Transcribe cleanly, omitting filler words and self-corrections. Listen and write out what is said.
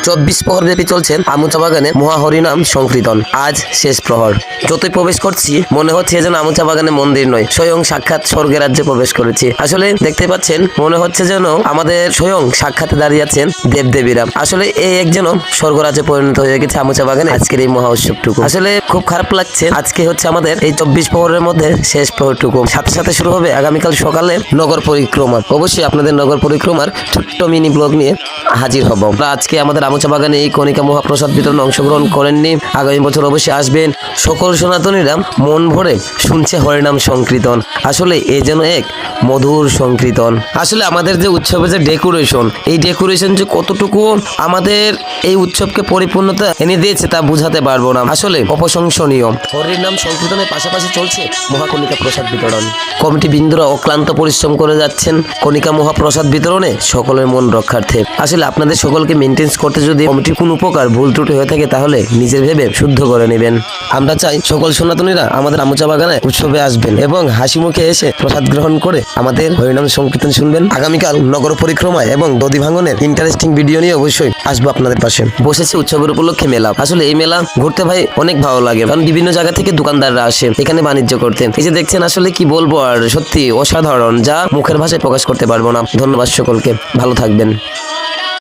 24 প্রহর ব্যাপী চলছে আমুচা বাগানে মহাহরিনাম সংকীর্তন। আজ শেষ প্রহর। যতই প্রবেশ করছি মনে হচ্ছে যেন আমুচা বাগানে মন্দির নয়, স্বয়ং সাক্ষাৎ স্বর্গের রাজ্যে প্রবেশ করেছি। আসলে দেখতে পাচ্ছেন, মনে হচ্ছে যেন আমাদের স্বয়ং সাক্ষাৎ দাঁড়িয়ে আছেন দেবদেবীরা। আসলে এই এক যেন স্বর্গরাজ্যে পরিণত হয়ে গেছে আমুচা বাগানে আজকের এই মহা উৎসবটুকু। আসলে খুব খারাপ লাগছে। আজকে হচ্ছে আমাদের এই 24 প্রহরের মধ্যে শেষ প্রহরটুকু। সাথে সাথে শুরু হবে আগামীকাল সকালে নগর পরিক্রমা। অবশ্যই আপনাদের নগর পরিক্রমার ছোট্ট মিনি ব্লগ নিয়ে হাজির হব। আজকে আমাদের আমুচা বাগানে এই কণিকা মহাপ্রসাদ বিতরণ অংশগ্রহণ করেননি, আগামী বছর অবশ্যই আসবেন। সকল সনাতনীরা মন ভরে শুনছে হরিনাম সংকীর্তন। আসলে এ যেন এক মধুর সংকীর্তন। আসলে আমাদের যে উৎসবের যে ডেকোরেশন, এই ডেকোরেশন যে কতটুকু আমাদের এই উৎসবকে পরিপূর্ণতা এনে দিয়েছে তা বুঝাতে পারবো না। আসলে অপ্রশংসনীয়। হরিনাম সংকীর্তনের পাশাপাশি চলছে মহাকণিকা প্রসাদ বিতরণ। কমিটি বৃন্দরা অক্লান্ত পরিশ্রম করে যাচ্ছেন কণিকা মহাপ্রসাদ বিতরণে সকলের মন রক্ষার্থে। আসলে আপনাদের সকলকে মেনটেন্স করতে যদি কমিটির কোনো উপকার ভুল ত্রুটি হয়ে থাকে তাহলে নিজের ভেবে শুদ্ধ করে নেবেন। আমরা চাই সকল সনাতনীরা আমাদের আমুচা বাগানে উৎসবে আসবেন এবং হাসি মুখে এসে প্রসাদ গ্রহণ করে আমাদের হরিনাম সংকীর্তন শুনবেন। আগামীকাল নগর পরিক্রমায় এবং দধি ভাঙনের ইন্টারেস্টিং ভিডিও নিয়ে অবশ্যই আসবো আপনাদের পাশে। বসেছে উৎসবের উপলক্ষে মেলা। আসলে এই মেলা ঘুরতে ভাই অনেক ভালো লাগে, কারণ বিভিন্ন জায়গা থেকে দোকানদাররা আসে এখানে বাণিজ্য করতে। এই যে দেখছেন, আসলে কি বলবো আর, সত্যি অসাধারণ, যা মুখের ভাষায় প্রকাশ করতে পারবো না। ধন্যবাদ সকলকে, ভালো থাকবেন।